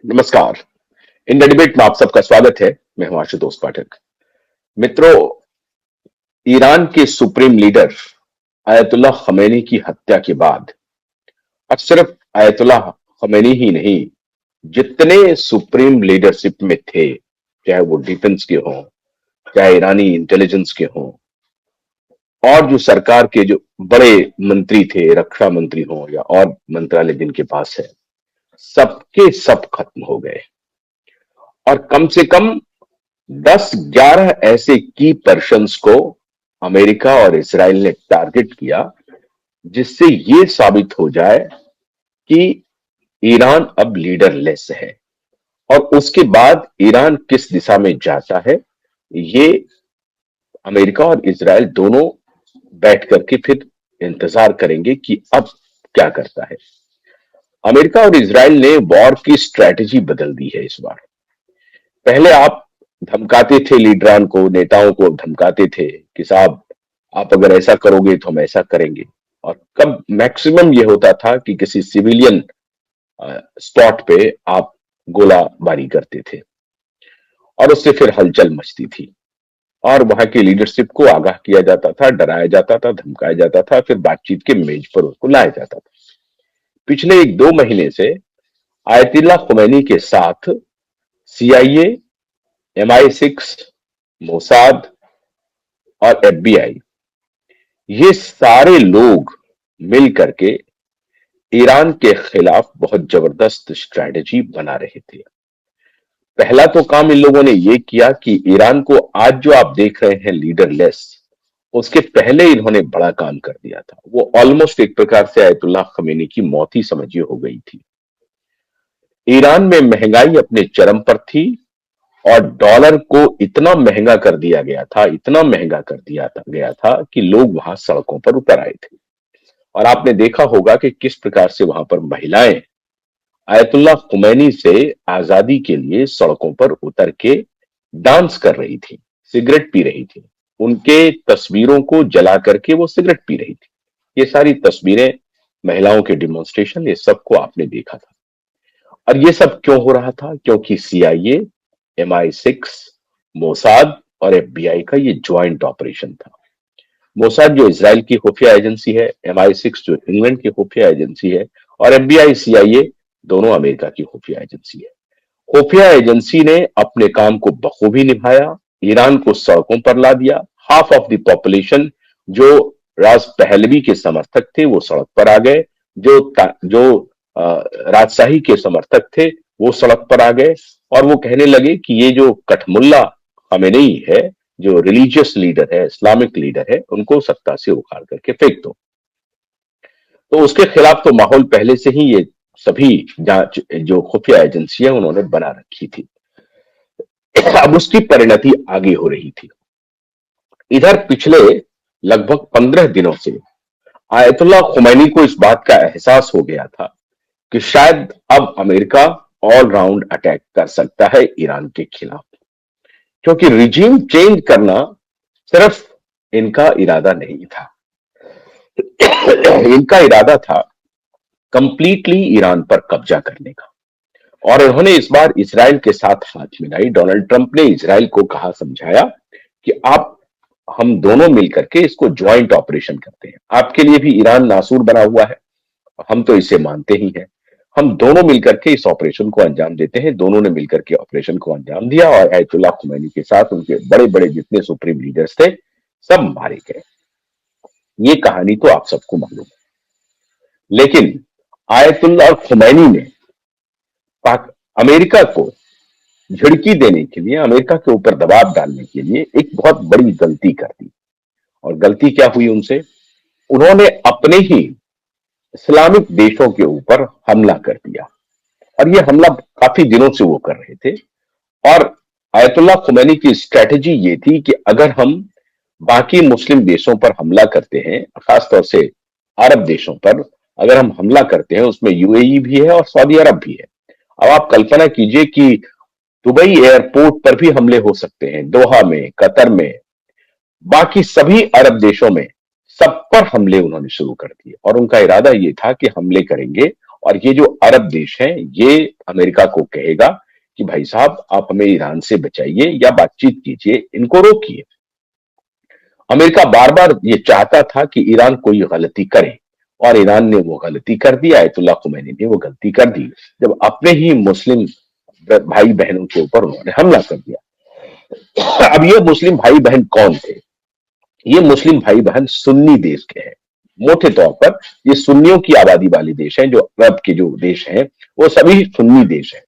नमस्कार। In the debate में आप सबका स्वागत है। मैं हूं आशुतोष पाठक। मित्रों, ईरान के सुप्रीम लीडर आयतुल्लाह खमेनी की हत्या के बाद अब सिर्फ आयतुल्लाह खमेनी ही नहीं, जितने सुप्रीम लीडरशिप में थे, चाहे वो डिफेंस के हों, चाहे ईरानी इंटेलिजेंस के हों, और जो सरकार के जो बड़े मंत्री थे, रक्षा मंत्री हों या और मंत्रालय जिनके पास है, सबके सब खत्म हो गए। और कम से कम 10-11 ऐसे की पर्सन्स को अमेरिका और इसराइल ने टारगेट किया, जिससे ये साबित हो जाए कि ईरान अब लीडरलेस है। और उसके बाद ईरान किस दिशा में जाता है, ये अमेरिका और इसराइल दोनों बैठ करके फिर इंतजार करेंगे कि अब क्या करता है। अमेरिका और इसराइल ने वॉर की स्ट्रेटजी बदल दी है इस बार। पहले आप धमकाते थे, लीडरान को, नेताओं को धमकाते थे कि साहब आप अगर ऐसा करोगे तो हम ऐसा करेंगे। और कब मैक्सिमम ये होता था कि किसी सिविलियन स्पॉट पे आप गोलाबारी करते थे और उससे फिर हलचल मचती थी और वहां की लीडरशिप को आगाह किया जाता था, डराया जाता था, धमकाया जाता था, फिर बातचीत के मेज पर उसको लाया जाता था। पिछले 1-2 महीने से आयतुल्लाह खुमैनी के साथ सीआईए, MI6, मोसाद और FBI, ये सारे लोग मिल करके ईरान के खिलाफ बहुत जबरदस्त स्ट्रेटजी बना रहे थे। पहला तो काम इन लोगों ने ये किया कि ईरान को आज जो आप देख रहे हैं लीडरलेस, उसके पहले इन्होंने बड़ा काम कर दिया था। वो ऑलमोस्ट एक प्रकार से आयतुल्लाह खमेनी की मौत ही समझिए हो गई थी। ईरान में महंगाई अपने चरम पर थी और डॉलर को इतना महंगा कर दिया गया था, इतना महंगा कर दिया गया था कि लोग वहां सड़कों पर उतर आए थे। और आपने देखा होगा कि किस प्रकार से वहां पर महिलाएं आयतुल्लाह खुमैनी से आजादी के लिए सड़कों पर उतर के डांस कर रही थी, सिगरेट पी रही थी। उनके तस्वीरों को जला करके वो सिगरेट पी रही थी। ये सारी तस्वीरें, महिलाओं के डिमॉन्स्ट्रेशन, ये सबको आपने देखा था। और ये सब क्यों हो रहा था? क्योंकि सीआईए, MI6, मोसाद और FBI का ये ज्वाइंट ऑपरेशन था। मोसाद जो इसराइल की खुफिया एजेंसी है, MI6 जो इंग्लैंड की खुफिया एजेंसी है, और FBI CIA दोनों अमेरिका की खुफिया एजेंसी है। खुफिया एजेंसी ने अपने काम को बखूबी निभाया, ईरान को सड़कों पर ला दिया। हाफ ऑफ द पॉपुलेशन जो राज पहलवी के समर्थक थे वो सड़क पर आ गए, जो राजशाही के समर्थक थे वो सड़क पर आ गए और वो कहने लगे कि ये जो कठमुल्ला खमेनी है, जो रिलीजियस लीडर है, इस्लामिक लीडर है, उनको सत्ता से उखाड़ करके फेंक दो। तो उसके खिलाफ तो माहौल पहले से ही ये सभी जांच जो खुफिया एजेंसी है उन्होंने बना रखी थी। अब उसकी परिणति आगे हो रही थी। इधर पिछले लगभग 15 दिनों से आयतुल्लाह खुमैनी को इस बात का एहसास हो गया था कि शायद अब अमेरिका ऑल राउंड अटैक कर सकता है ईरान के खिलाफ, क्योंकि रिजीम चेंज करना सिर्फ इनका इरादा नहीं था। इनका इरादा था कंप्लीटली ईरान पर कब्जा करने का। और उन्होंने इस बार इसराइल के साथ हाथ मिलाई। डोनाल्ड ट्रंप ने इसराइल को कहा, समझाया कि आप, हम दोनों मिलकर के इसको ज्वाइंट ऑपरेशन करते हैं। आपके लिए भी ईरान नासूर बना हुआ है, हम तो इसे मानते ही हैं। हम दोनों मिलकर के इस ऑपरेशन को अंजाम देते हैं। दोनों ने मिलकर के ऑपरेशन को अंजाम दिया और आयतुल्लाह खुमैनी के साथ उनके बड़े बड़े जितने सुप्रीम लीडर्स थे सब मारे गए। ये कहानी तो आप सबको मालूम है। लेकिन आयतुल्लाह खुमैनी ने अमेरिका को झिड़की देने के लिए, अमेरिका के ऊपर दबाव डालने के लिए एक बहुत बड़ी गलती कर दी। और गलती क्या हुई उनसे? उन्होंने अपने ही इस्लामिक देशों के ऊपर हमला कर दिया। और ये हमला काफी दिनों से वो कर रहे थे। और आयतुल्लाह खुमैनी की स्ट्रेटजी ये थी कि अगर हम बाकी मुस्लिम देशों पर हमला करते हैं, खासतौर से अरब देशों पर अगर हम हमला करते हैं, उसमें UAE भी है और सऊदी अरब भी है। अब आप कल्पना कीजिए कि दुबई एयरपोर्ट पर भी हमले हो सकते हैं, दोहा में, कतर में, बाकी सभी अरब देशों में, सब पर हमले उन्होंने शुरू कर दिए। और उनका इरादा ये था कि हमले करेंगे और ये जो अरब देश हैं ये अमेरिका को कहेगा कि भाई साहब आप हमें ईरान से बचाइए या बातचीत कीजिए, इनको रोकिए। अमेरिका बार बार ये चाहता था कि ईरान कोई गलती करे और ईरान ने वो गलती कर दी, आयतुल्लाह खुमैनी ने वो गलती कर दी जब अपने ही मुस्लिम भाई बहनों के ऊपर उन्होंने हमला कर दिया। अब ये मुस्लिम भाई बहन कौन थे? ये मुस्लिम भाई बहन सुन्नी देश के हैं। मोटे तौर पर ये सुन्नियों की आबादी वाले देश हैं, जो अरब के जो देश हैं वो सभी सुन्नी देश हैं।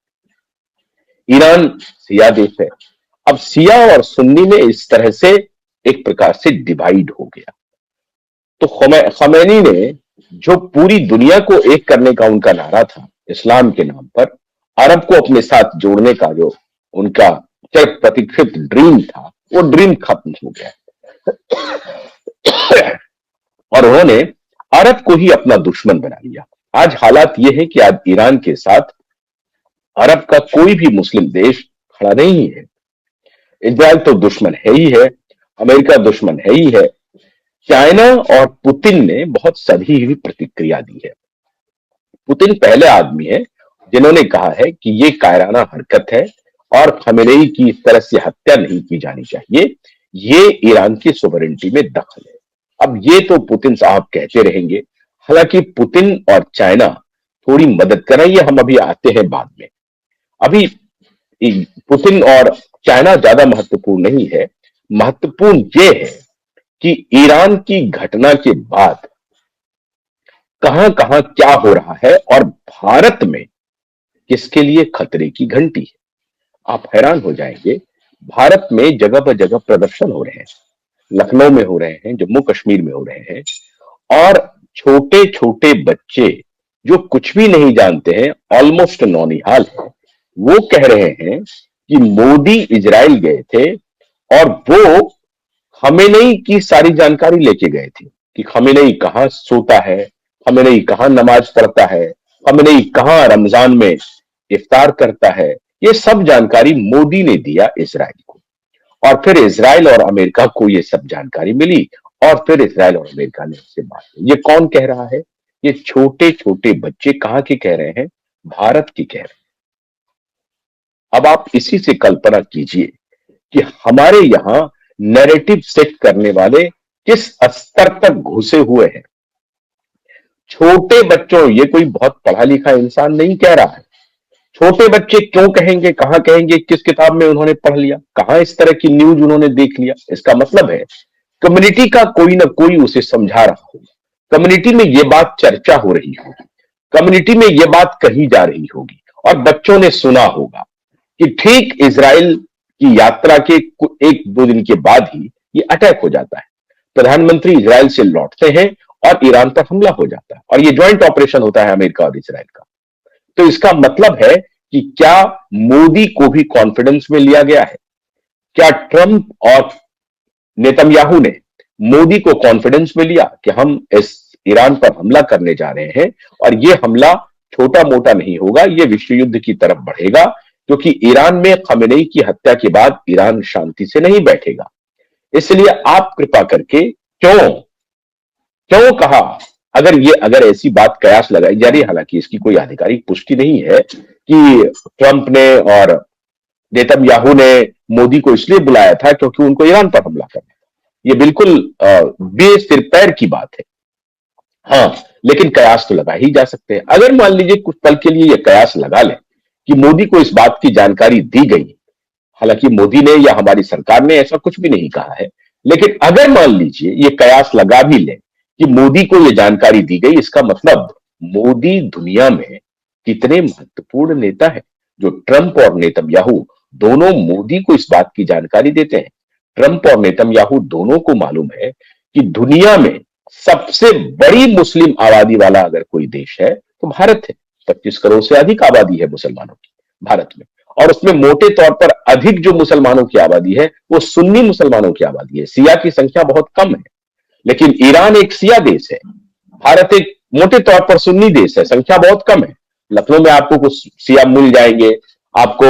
ईरान सिया देश है। अब सिया और सुन्नी में इस तरह से एक प्रकार से डिवाइड हो गया। तो खमैनी ने जो पूरी दुनिया को एक करने का उनका नारा था इस्लाम के नाम पर, अरब को अपने साथ जोड़ने का जो उनका चिर प्रतीक्षित ड्रीम था, वो ड्रीम खत्म हो गया और उन्होंने अरब को ही अपना दुश्मन बना लिया। आज हालात ये है कि आज ईरान के साथ अरब का कोई भी मुस्लिम देश खड़ा नहीं है। इजराइल तो दुश्मन है ही है, अमेरिका दुश्मन है ही है। चाइना और पुतिन ने बहुत सधी हुई प्रतिक्रिया दी है। पुतिन पहले आदमी है जिन्होंने कहा है कि ये कायराना हरकत है और खमेनेई की इस तरह से हत्या नहीं की जानी चाहिए, ये ईरान की सोवरेनिटी में दखल है। अब ये तो पुतिन साहब कहते रहेंगे, हालांकि पुतिन और चाइना थोड़ी मदद करें, ये हम अभी आते हैं बाद में। अभी पुतिन और चाइना ज्यादा महत्वपूर्ण नहीं है, महत्वपूर्ण ये है कि ईरान की घटना के बाद कहां कहां क्या हो रहा है और भारत में किसके लिए खतरे की घंटी है। आप हैरान हो जाएंगे, भारत में जगह पर जगह प्रदर्शन हो रहे हैं, लखनऊ में हो रहे हैं, जम्मू कश्मीर में हो रहे हैं, और छोटे छोटे बच्चे जो कुछ भी नहीं जानते हैं, ऑलमोस्ट नौनिहाल है, वो कह रहे हैं कि मोदी इजराइल गए थे और वो खमेनेई की सारी जानकारी लेके गए थे कि खमेनेई कहां सोता है, खमेनेई कहां नमाज पढ़ता है, खमेनेई कहां रमजान में इफ्तार करता है। ये सब जानकारी मोदी ने दिया इजराइल को, और फिर इजराइल और अमेरिका को ये सब जानकारी मिली और फिर इजराइल और अमेरिका ने उससे बात की। ये कौन कह रहा है? ये छोटे छोटे बच्चे कहां के कह रहे हैं? भारत के कह रहे हैं। अब आप इसी से कल्पना कीजिए कि हमारे यहां नैरेटिव सेट करने वाले किस स्तर तक घुसे हुए हैं। छोटे बच्चों, ये कोई बहुत पढ़ा लिखा इंसान नहीं कह रहा है। छोटे बच्चे क्यों कहेंगे, कहां कहेंगे, किस किताब में उन्होंने पढ़ लिया, कहां इस तरह की न्यूज उन्होंने देख लिया? इसका मतलब है कम्युनिटी का कोई ना कोई उसे समझा रहा होगा, कम्युनिटी में ये बात चर्चा हो रही होगी, कम्युनिटी में ये बात कही जा रही होगी और बच्चों ने सुना होगा कि ठीक इजराइल की यात्रा के एक दो दिन के बाद ही ये अटैक हो जाता है। प्रधानमंत्री इजराइल से लौटते हैं और ईरान पर हमला हो जाता है और ये ज्वाइंट ऑपरेशन होता है अमेरिका और इजराइल का। तो इसका मतलब है कि क्या मोदी को भी कॉन्फिडेंस में लिया गया है? क्या ट्रंप और नेतन्याहू ने मोदी को कॉन्फिडेंस में लिया कि हम इस ईरान पर हमला करने जा रहे हैं और ये हमला छोटा मोटा नहीं होगा, ये विश्व युद्ध की तरफ बढ़ेगा, क्योंकि ईरान में खमेनेई की हत्या के बाद ईरान शांति से नहीं बैठेगा। इसलिए आप कृपा करके क्यों कहा, अगर ऐसी बात कयास लगाई जा रही है, हालांकि इसकी कोई आधिकारिक पुष्टि नहीं है कि ट्रंप ने और नेतन्याहू ने मोदी को इसलिए बुलाया था क्योंकि उनको ईरान पर हमला करना था, ये बिल्कुल बेसिर पैर की बात है। हाँ, लेकिन कयास तो लगा ही जा सकते हैं। अगर मान लीजिए कुछ पल के लिए ये कयास लगा लें कि मोदी को इस बात की जानकारी दी गई, हालांकि मोदी ने या हमारी सरकार ने ऐसा कुछ भी नहीं कहा है, लेकिन अगर मान लीजिए ये कयास लगा भी ले कि मोदी को ये जानकारी दी गई, इसका मतलब मोदी दुनिया में कितने महत्वपूर्ण नेता है। जो ट्रंप और नेतन्याहू दोनों मोदी को इस बात की जानकारी देते हैं। ट्रंप और नेतन्याहू दोनों को मालूम है कि दुनिया में सबसे बड़ी मुस्लिम आबादी वाला अगर कोई देश है तो भारत है। 25 करोड़ से अधिक आबादी है मुसलमानों की भारत में, और उसमें मोटे तौर पर अधिक जो मुसलमानों की आबादी है वो सुन्नी मुसलमानों की आबादी है। सिया की संख्या बहुत कम है, लेकिन ईरान एक सिया देश है, भारत एक मोटे तौर पर सुन्नी देश है, संख्या बहुत कम है। लखनऊ में आपको कुछ सिया मिल जाएंगे, आपको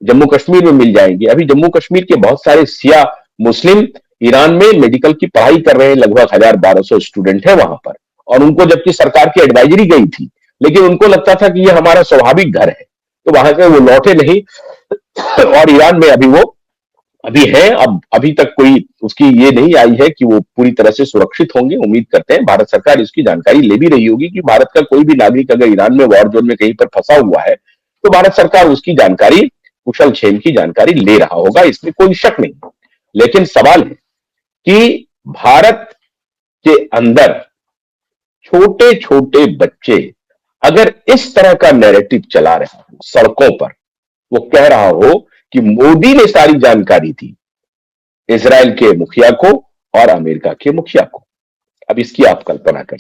जम्मू कश्मीर में मिल जाएंगे। अभी जम्मू कश्मीर के बहुत सारे सिया मुस्लिम ईरान में मेडिकल की पढ़ाई कर रहे हैं, लगभग 1000-1200 स्टूडेंट है वहां पर, और उनको जबकि सरकार की एडवाइजरी गई थी, लेकिन उनको लगता था कि ये हमारा स्वाभाविक घर है, तो वहां से वो लौटे नहीं। और ईरान में अभी वो अभी है। अब अभी तक कोई उसकी ये नहीं आई है कि वो पूरी तरह से सुरक्षित होंगे। उम्मीद करते हैं भारत सरकार इसकी जानकारी ले भी रही होगी कि भारत का कोई भी नागरिक अगर ईरान में वॉर जोन में कहीं पर फंसा हुआ है तो भारत सरकार उसकी जानकारी, कुशल क्षेम की जानकारी ले रहा होगा, इसमें कोई शक नहीं। लेकिन सवाल है कि भारत के अंदर छोटे छोटे बच्चे अगर इस तरह का नैरेटिव चला रहे हो सड़कों पर, वो कह रहा हो कि मोदी ने सारी जानकारी दी इजराइल के मुखिया को और अमेरिका के मुखिया को, अब इसकी आप कल्पना कर